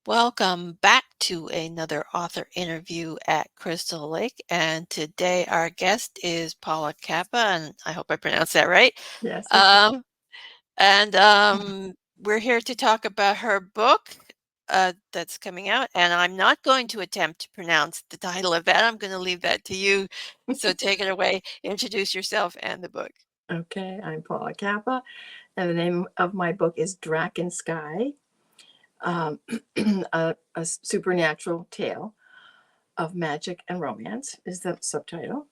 Welcome back to another author interview at Crystal Lake. And today our guest is Paula Cappa, and I hope I pronounced that right. Yes, you did. Um, and we're here to talk about her book that's coming out. And I'm not going to attempt to pronounce the title of that. I'm going to leave that to you. So take it away. Introduce yourself and the book. Okay, I'm Paula Cappa, and the name of my book is Draakensky, um, a supernatural tale of magic and romance is the subtitle.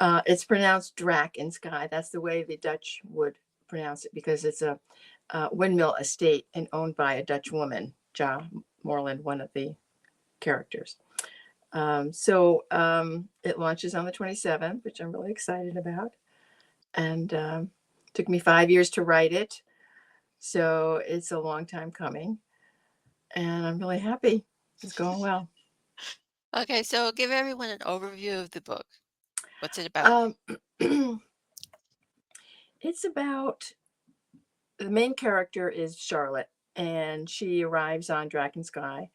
It's pronounced Draakensky. That's the way the Dutch would pronounce it because it's a windmill estate and owned by a Dutch woman, Jaa Morland, one of the characters. It launches on the 27th, which I'm really excited about. And took me 5 years to write it. So it's a long time coming. And I'm really happy. It's going well. Okay, so give everyone an overview of the book. What's it about? Um, it's about the main character is Charlotte, and she arrives on Draakensky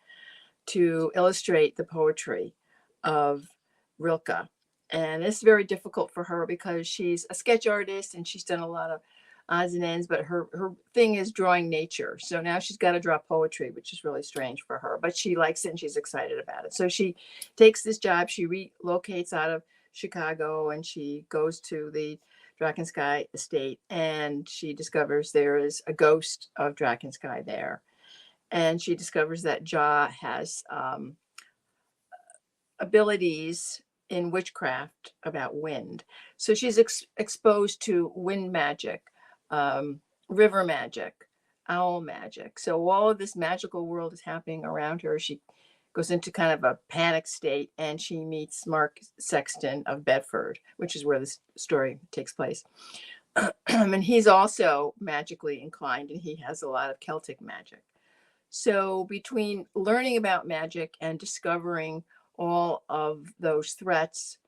to illustrate the poetry of Rilke. And it's very difficult for her because she's a sketch artist and she's done a lot of odds and ends, but her thing is drawing nature. So now she's got to draw poetry, which is really strange for her, but she likes it and she's excited about it. So she takes this job. She relocates out of Chicago and she goes to the Draakensky estate and she discovers there is a ghost of Draakensky there. And she discovers that Jaa has abilities in witchcraft about wind. So she's exposed to wind magic, river magic, owl magic. So all of this magical world is happening around her. She goes into kind of a panic state and she meets Mark Sexton of Bedford, which is where this story takes place. And he's also magically inclined and he has a lot of Celtic magic. So between learning about magic and discovering all of those threats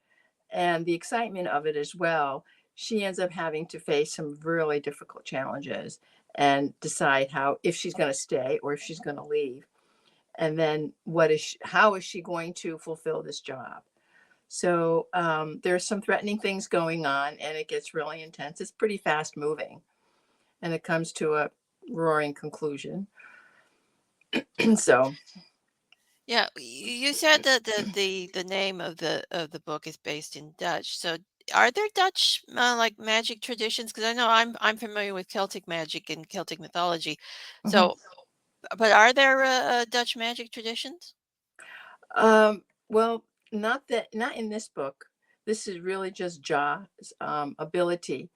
and the excitement of it as well, she ends up having to face some really difficult challenges and decide if she's going to stay or if she's going to leave. And then how is she going to fulfill this job? So there's some threatening things going on and it gets really intense. It's pretty fast moving and it comes to a roaring conclusion. So Yeah, you said that the name of the book is based in Dutch. So are there Dutch like magic traditions? Because I know I'm familiar with Celtic magic and Celtic mythology. mhm. So, but are there Dutch magic traditions? Well, not in this book. This is really just Jaa's ability.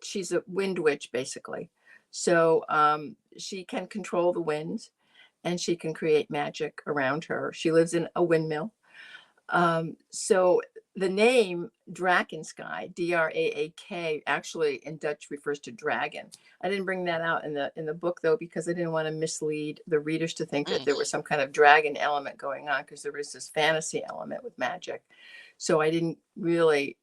She's a wind witch, basically. So she can control the winds and she can create magic around her. She lives in a windmill. So the name Draakensky, Draak, actually in Dutch refers to dragon. I didn't bring that out in the book though because I didn't want to mislead the readers to think that Mm. there was some kind of dragon element going on because there is this fantasy element with magic. So I didn't really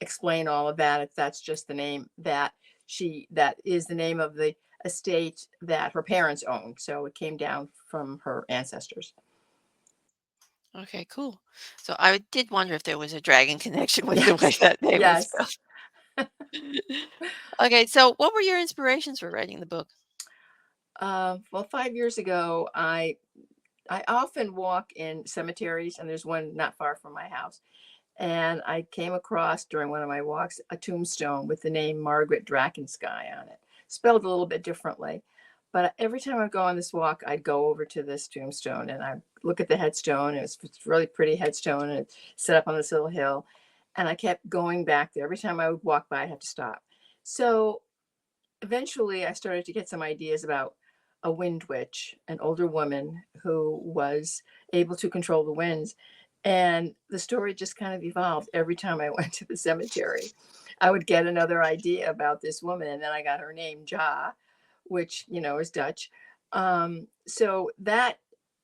explain all of that. If that's just the name that is the name of the estate that her parents owned. So it came down from her ancestors. Okay, cool. So I did wonder if there was a dragon connection with the way Yes, that name was yes. spelled. Okay, so what were your inspirations for writing the book? Well, 5 years ago, I often walk in cemeteries, and there's one not far from my house. And I came across during one of my walks a tombstone with the name Margaret Draakensky on it, spelled a little bit differently. But every time I go on this walk, I'd go over to this tombstone and I look at the headstone. And it's a really pretty headstone, and it's set up on this little hill. And I kept going back there. Every time I would walk by, I'd have to stop. So eventually, I started to get some ideas about a wind witch, an older woman who was able to control the winds. And the story just kind of evolved every time I went to the cemetery. I would get another idea about this woman, and then I got her name, Jaa, which, is Dutch. So that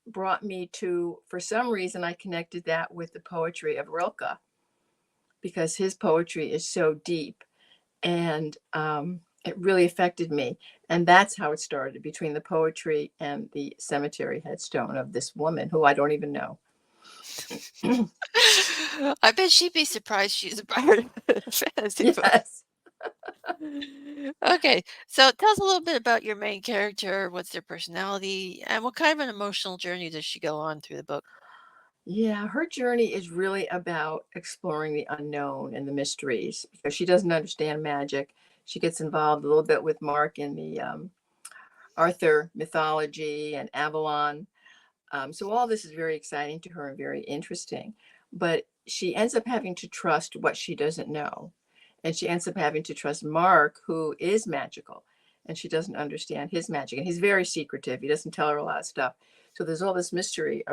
brought me to, for some reason, I connected that with the poetry of Rilke because his poetry is so deep and it really affected me. And that's how it started, between the poetry and the cemetery headstone of this woman who I don't even know. I bet she'd be surprised she's a part of a fantasy book. Yes. Okay, so tell us a little bit about your main character. What's their personality, and what kind of an emotional journey does she go on through the book? Yeah, her journey is really about exploring the unknown and the mysteries because she doesn't understand magic. She gets involved a little bit with Mark in the Arthur mythology and Avalon. So all this is very exciting to her and very interesting. But she ends up having to trust what she doesn't know. And she ends up having to trust Mark, who is magical. And she doesn't understand his magic. And he's very secretive. He doesn't tell her a lot of stuff. So there's all this mystery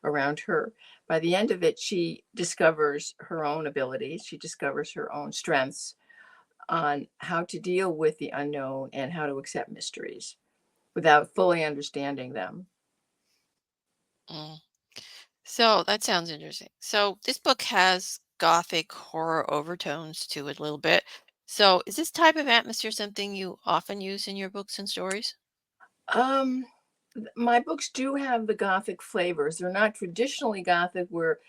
around her. By the end of it, she discovers her own abilities. She discovers her own strengths on how to deal with the unknown and how to accept mysteries without fully understanding them. Mm. So that sounds interesting. So this book has Gothic horror overtones to it a little bit. So is this type of atmosphere something you often use in your books and stories? Um, my books do have the Gothic flavors. They're not traditionally Gothic, where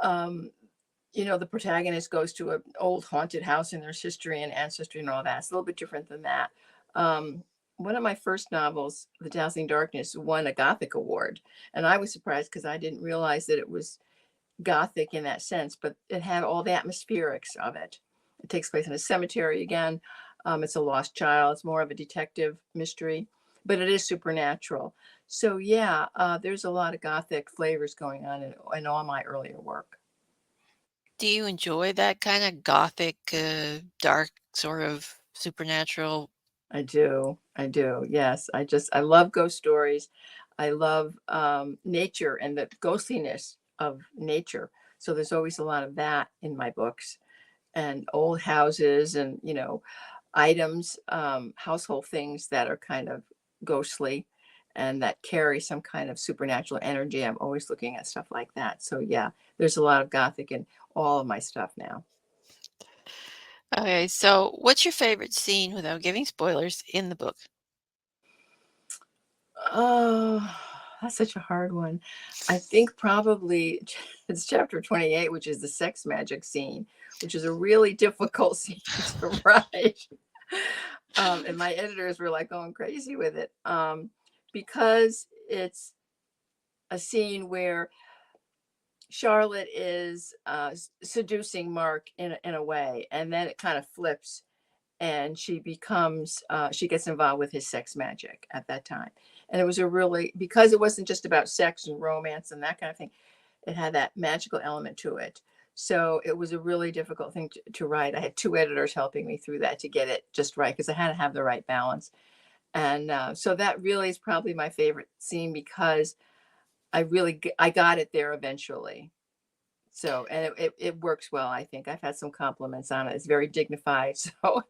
um, the protagonist goes to an old haunted house and there's history and ancestry and all that. It's a little bit different than that. Um, one of my first novels, The Dazzling Darkness, won a Gothic award, and I was surprised because I didn't realize that it was Gothic in that sense, but it had all the atmospherics of it. It takes place in a cemetery again. It's a lost child. It's more of a detective mystery, but it is supernatural. So yeah, there's a lot of Gothic flavors going on in all my earlier work. Do you enjoy that kind of Gothic, dark sort of supernatural? I do. I do. Yes. I love ghost stories. I love nature and the ghostliness of nature. So there's always a lot of that in my books, and old houses and, items, household things that are kind of ghostly and that carry some kind of supernatural energy. I'm always looking at stuff like that. So yeah, there's a lot of Gothic in all of my stuff now. Okay, so what's your favorite scene without giving spoilers in the book? Oh, that's such a hard one. I think probably it's chapter 28, which is the sex magic scene, which is a really difficult scene to write. And my editors were like going crazy with it, because it's a scene where Charlotte is seducing Mark in a way, and then it kind of flips, and she gets involved with his sex magic at that time. And it was a really, because it wasn't just about sex and romance and that kind of thing, it had that magical element to it. So it was a really difficult thing to write. I had two editors helping me through that to get it just right, because I had to have the right balance. And so that really is probably my favorite scene, because I got it there eventually. So, and it works well. I think I've had some compliments on it. It's very dignified. So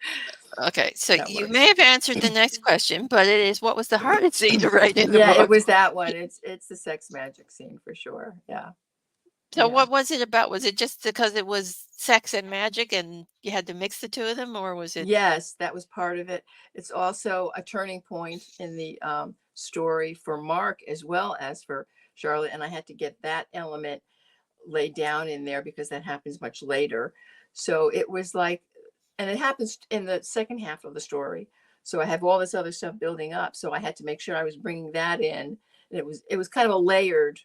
Okay, so that you may works. have answered the next question, but it is what was the hardest scene to write in the Yeah, it book? was that one. It's the sex magic scene for sure. Yeah. So Yeah. what was it about? Was it just because it was sex and magic and you had to mix the two of them, or was it Yes, that was part of it. It's also a turning point in the story for Mark as well as for Charlotte, and I had to get that element laid down in there because that happens much later. So it was like, and it happens in the second half of the story. So I have all this other stuff building up. So I had to make sure I was bringing that in. And it was kind of a layered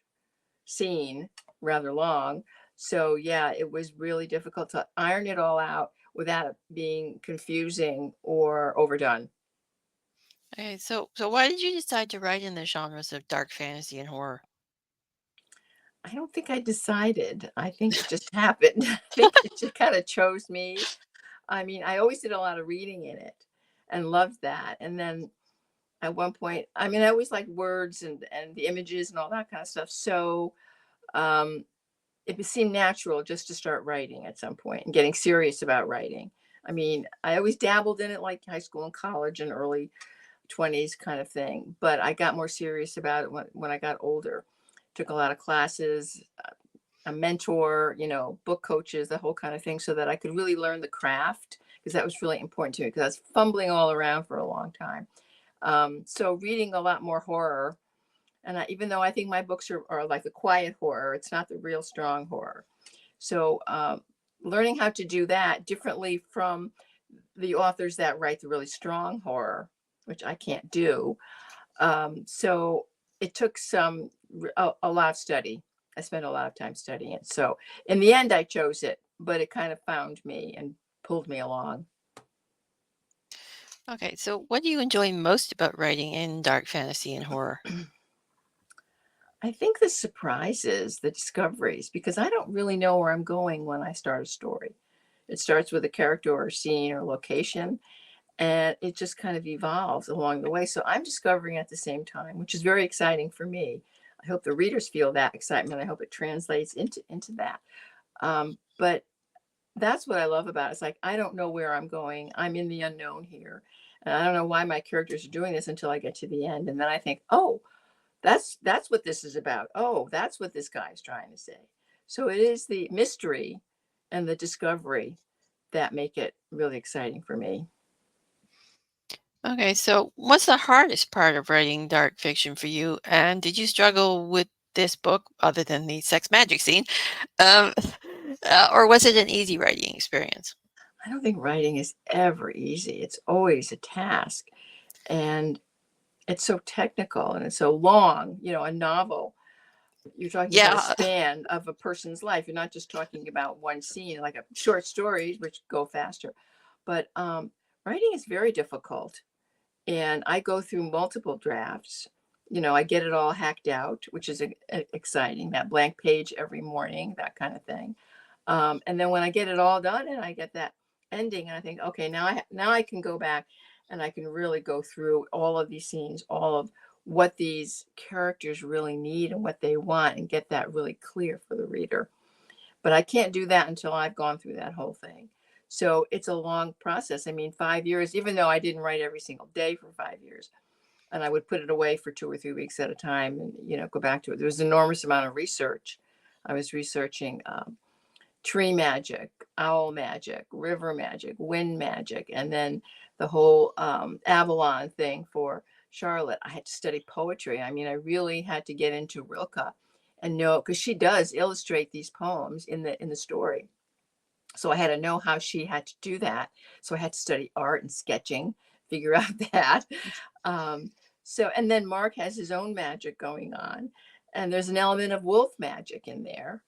scene, rather long. So yeah, it was really difficult to iron it all out without it being confusing or overdone. okay, so why did you decide to write in the genres of dark fantasy and horror? I don't think I decided. I think it just happened. I think it just kind of chose me. I mean, I always did a lot of reading in it and loved that. And then at one point, I mean, I always liked words and the images and all that kind of stuff. So um, it seemed natural just to start writing at some point and getting serious about writing. I mean, I always dabbled in it like high school and college and early 20s kind of thing, but I got more serious about it when I got older. Took a lot of classes, a mentor, book coaches, the whole kind of thing, so that I could really learn the craft. because that was really important to me because I was fumbling all around for a long time. So reading a lot more horror, and even though I think my books are like the quiet horror, it's not the real strong horror. So learning how to do that differently from the authors that write the really strong horror, which I can't do. So it took a lot of study. I spent a lot of time studying it. So in the end, I chose it, but it kind of found me and pulled me along. Okay, so what do you enjoy most about writing in dark fantasy and horror? I think the surprises, the discoveries, because I don't really know where I'm going when I start a story. It starts with a character or a scene or location, and it just kind of evolves along the way. So I'm discovering at the same time, which is very exciting for me. I hope the readers feel that excitement. I hope it translates into that. But that's what I love about it. It's like I don't know where I'm going. I'm in the unknown here, and I don't know why my characters are doing this until I get to the end, and then I think, oh, that's what this is about. Oh, that's what this guy is trying to say. So it is the mystery and the discovery that make it really exciting for me. Okay, so what's the hardest part of writing dark fiction for you? And did you struggle with this book other than the sex magic scene? Um, or was it an easy writing experience? I don't think writing is ever easy. It's always a task. And it's so technical and it's so long. A novel, you're talking about a Yeah. span of a person's life. You're not just talking about one scene, like a short stories, which go faster. But writing is very difficult. And I go through multiple drafts. I get it all hacked out, which is exciting. That blank page every morning, that kind of thing. And then when I get it all done and I get that ending, and I think, okay, now I can go back and I can really go through all of these scenes, all of what these characters really need and what they want, and get that really clear for the reader. But I can't do that until I've gone through that whole thing. So it's a long process. I mean, 5 years, even though I didn't write every single day for 5 years, and I would put it away for 2 or 3 weeks at a time and, go back to it. There was an enormous amount of research. I was researching tree magic, owl magic, river magic, wind magic, and then the whole Avalon thing for Charlotte. I had to study poetry. I mean, I really had to get into Rilke and know, because she does illustrate these poems in the story. So I had to know how she had to do that. So I had to study art and sketching, figure out that. Um, and then Mark has his own magic going on, and there's an element of wolf magic in there.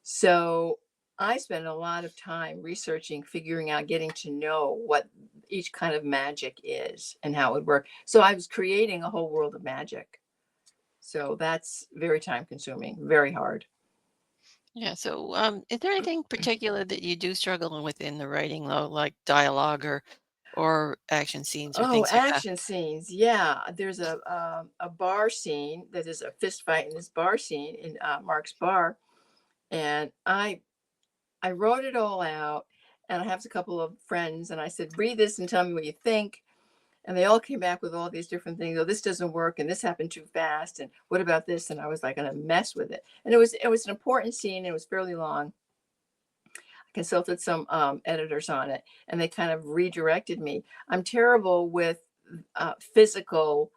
So I spent a lot of time researching, figuring out, getting to know what each kind of magic is and how it would work. So I was creating a whole world of magic. So that's very time consuming, very hard. Yeah. So, is there anything particular that you do struggle with in the writing, though, like dialogue or action scenes or Oh, things like that? action scenes. Yeah, there's a bar scene that is a fist fight in this bar scene in Mark's bar, and I wrote it all out, and I have a couple of friends, and I said, read this and tell me what you think. And they all came back with all these different things. Oh, this doesn't work, and this happened too fast, and what about this? And I was like, gonna mess with it. And it was an important scene. It was fairly long. I consulted some editors on it, and they kind of redirected me. I'm terrible with physical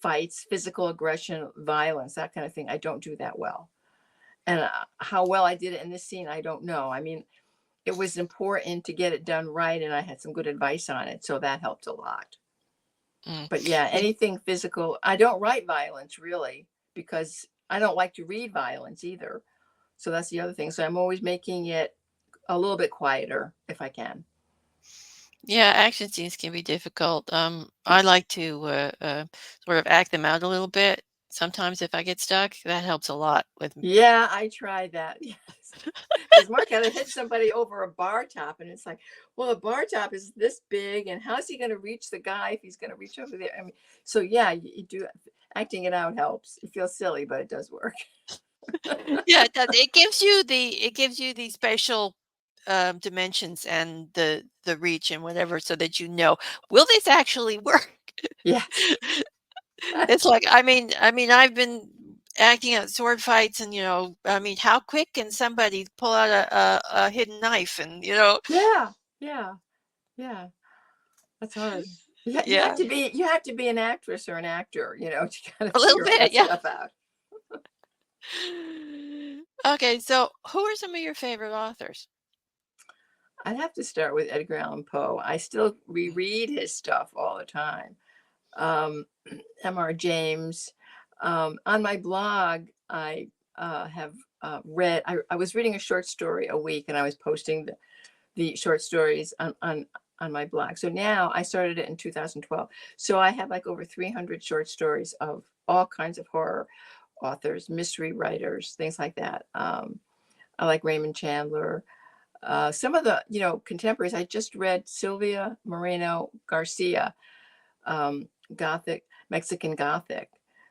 fights, physical aggression, violence, that kind of thing. I don't do that well. And how well I did it in this scene, I don't know. I mean, it was important to get it done right, and I had some good advice on it, so that helped a lot. Mm. But yeah, And anything physical, I don't write violence really, because I don't like to read violence either. So that's the other thing. So I'm always making it a little bit quieter if I can. yeah, action scenes can be difficult. I like to sort of act them out a little bit. Sometimes if I get stuck, that helps a lot with. Yeah, I tried that. Yes. Because Mark had to hit somebody over a bar top, and it's like, well, a bar top is this big, and how's he going to reach the guy if he's going to reach over there? I mean, so yeah, you do, acting it out helps. It feels silly, but it does work. Yeah, it does. It gives you the spatial dimensions and the reach and whatever, so that will this actually work? Yes. It's like, I mean, I've been acting out sword fights, and I mean, how quick can somebody pull out a hidden knife, and Yeah. Yeah. Yeah, that's hard. Yeah, Yeah, you have to be an actress or an actor, to kind of a little figure all bit, that yeah. stuff out. Okay, so who are some of your favorite authors? I'd have to start with Edgar Allan Poe. I still reread his stuff all the time. Um, M.R. James. On my blog, I have read. I was reading a short story a week, and I was posting the short stories on my blog. So now I started it in 2012. So I have like over 300 short stories of all kinds of horror authors, mystery writers, things like that. I like Raymond Chandler. Some of the contemporaries. I just read Sylvia Moreno Garcia, um, Gothic, Mexican Gothic.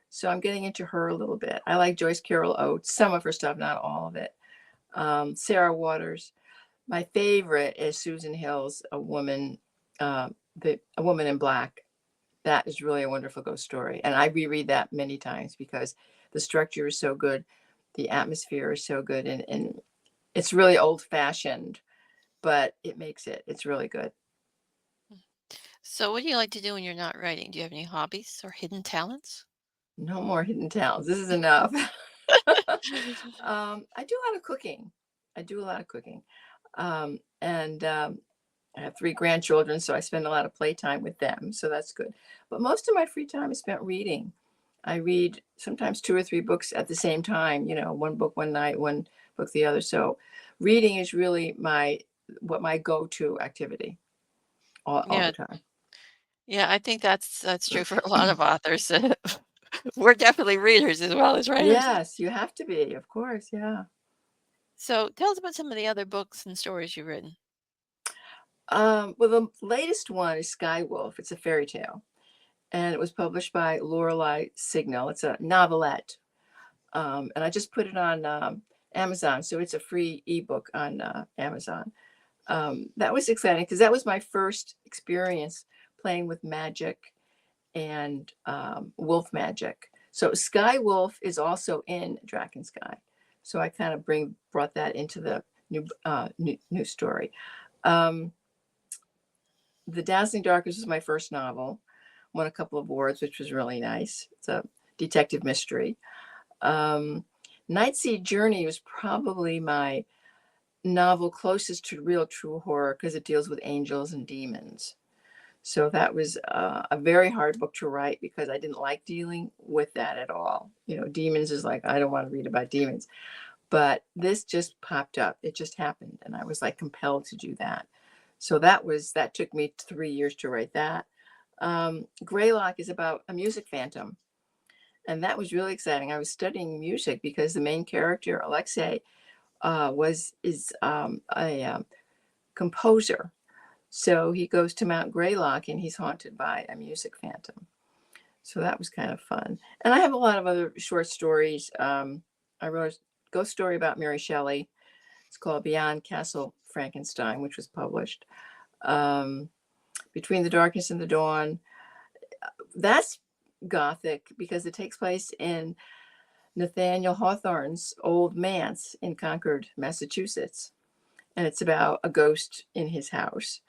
So I'm getting into her a little bit. I like Joyce Carol Oates, some of her stuff, not all of it. Sarah Waters. My favorite is Susan Hill's uh, A Woman in Black. That is really a wonderful ghost story, and I reread that many times because the structure is so good, the atmosphere is so good, and it's really old fashioned, but it makes it. It's really good. So what do you like to do when you're not writing? Do you have any hobbies or hidden talents? No more hidden talents. This is enough. I do a lot of cooking. I do a lot of cooking. And I have three grandchildren, so I spend a lot of playtime with them. So that's good. But most of my free time is spent reading. I read sometimes two or three books at the same time, one book one night, one book the other. So reading is really my go-to activity all Yeah, the time. yeah, I think that's true for a lot of authors. We're definitely readers as well as writers. Yes, you have to be, of course. Yeah. So tell us about some of the other books and stories you've written. Well, the latest one is Skywolf. It's a fairy tale, and it was published by Lorelei Signal. It's a novelette, and I just put it on Amazon, so it's a free ebook on Amazon. That was exciting because that was my first experience playing with magic and wolf magic. So Sky Wolf is also in Draakensky, so I kind of brought that into the new story. Um, The Dazzling Darkness was my first novel. Won a couple of awards, which was really nice. It's a detective mystery. Um, Nightseed Journey was probably my novel closest to real true horror because it deals with angels and demons. So that was a very hard book to write because I didn't like dealing with that at all. Demons is like, I don't want to read about demons. But this just popped up. It just happened. And I was like compelled to do that. So that took me 3 years to write that. Greylock is about a music phantom. And that was really exciting. I was studying music because the main character, Alexei, is a composer. So he goes to Mount Greylock and he's haunted by a music phantom. So that was kind of fun. And I have a lot of other short stories. I wrote a ghost story about Mary Shelley. It's called Beyond Castle Frankenstein, which was published. Um, Between the Darkness and the Dawn. That's Gothic because it takes place in Nathaniel Hawthorne's old manse in Concord, Massachusetts. And it's about a ghost in his house.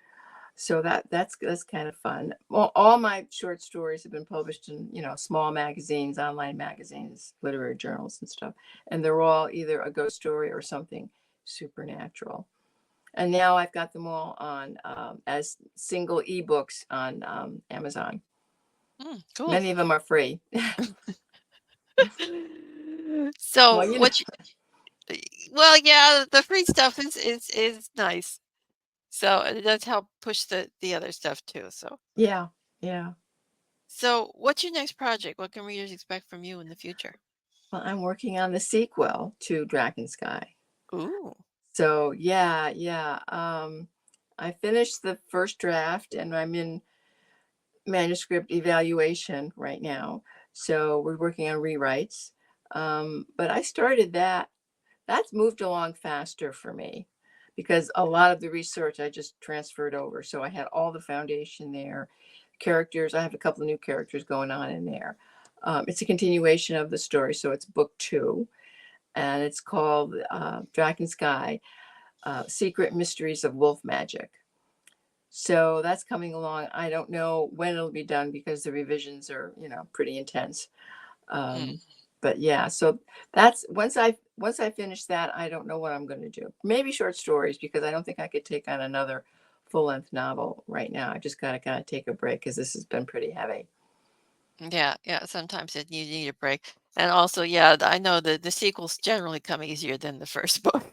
So that's kind of fun. Well, all my short stories have been published in small magazines, online magazines, literary journals, and stuff, and they're all either a ghost story or something supernatural. And now I've got them all on as single ebooks on Amazon. Cool. Many of them are free. So Well, well, yeah, the free stuff is nice. So it does help push the other stuff too. yeah, yeah. So what's your next project? What can readers expect from you in the future? Well, I'm working on the sequel to Draakensky. Ooh. So yeah, yeah. I finished the first draft and I'm in manuscript evaluation right now. So we're working on rewrites. But I started that. That's moved along faster for me because a lot of the research I just transferred over. So I had all the foundation there. Characters, I have a couple of new characters going on in there. It's a continuation of the story. So it's book 2 and it's called Draakensky Secret Mysteries of Wolf Magic. So that's coming along. I don't know when it'll be done because the revisions are, pretty intense. Mm, Um, but yeah, so that's once I finish that, I don't know what I'm going to do. Maybe short stories because I don't think I could take on another full-length novel right now. I just got to kind of take a break because this has been pretty heavy. yeah, yeah, sometimes you need a break. And also, yeah, I know the sequels generally come easier than the first book.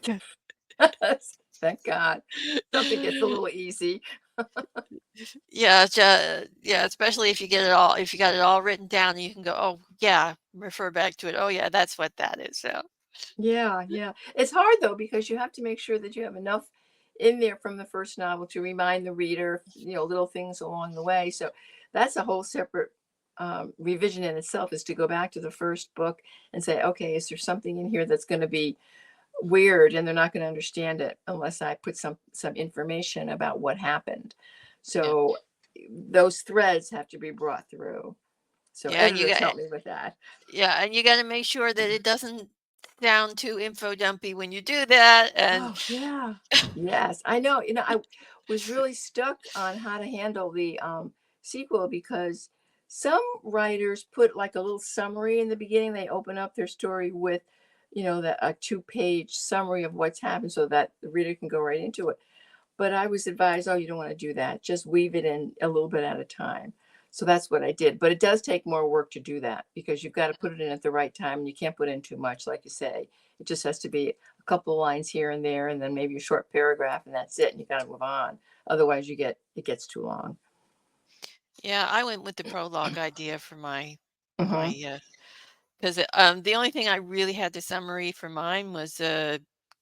Thank God. Something gets a little easy. Yeah, yeah, especially if you got it all written down and you can go, "Oh, yeah," refer back to it. "Oh, yeah, that's what that is." So, Yeah, yeah. It's hard though because you have to make sure that you have enough in there from the first novel to remind the reader, little things along the way. So that's a whole separate revision in itself is to go back to the first book and say, okay, is there something in here that's going to be weird and they're not going to understand it unless I put some information about what happened. yeah. So those threads have to be brought through. So Yeah, and editors help me with that. you gotta make sure that it doesn't sound too info dumpy when you do that, and Oh, yeah. Yes, I know. I was really stuck on how to handle the sequel because some writers put like a little summary in the beginning. They open up their story with, a two-page summary of what's happened so that the reader can go right into it. But I was advised, oh, you don't want to do that. Just weave it in a little bit at a time. So that's what I did. But it does take more work to do that because you've got to put it in at the right time and you can't put in too much, like you say. It just has to be a couple of lines here and there, and then maybe a short paragraph, and that's it. And you got to move on. Otherwise, it gets too long. yeah, I went with the prologue idea for my, Hmm. 'cause, the only thing I really had the summary for mine was a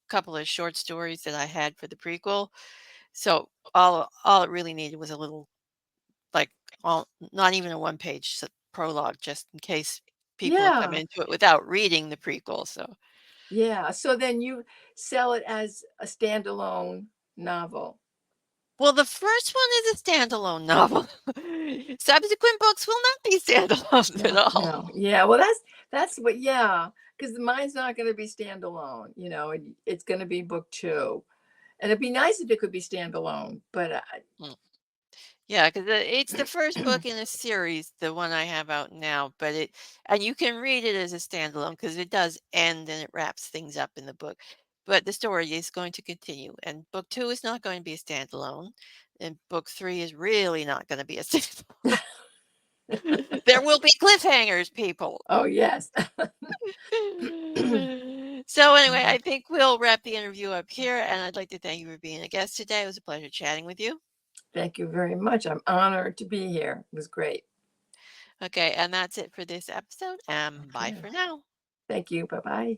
couple of short stories that I had for the prequel. So, all it really needed was a little, like, all not even a one-page prologue just in case people come Yeah, into it without reading the prequel, so yeah. So then you sell it as a standalone novel. well, the first one is a standalone novel. Subsequent books will not be standalones at No, all. no. Yeah, well, that's what yeah, because mine's not gonna be standalone, it's gonna be book 2. And it'd be nice if it could be standalone, but, Mm. Yeah, 'cause it's the first book in a series, the one I have out now, but you can read it as a standalone because it does end and it wraps things up in the book. But the story is going to continue, and book 2 is not going to be a standalone, and book 3 is really not gonna be a standalone. There will be cliffhangers, people. oh, yes. So anyway, I think we'll wrap the interview up here, and I'd like to thank you for being a guest today. It was a pleasure chatting with you. Thank you very much. I'm honored to be here. It was great. Okay, and that's it for this episode, and bye Okay. for now. Thank you. Bye-bye.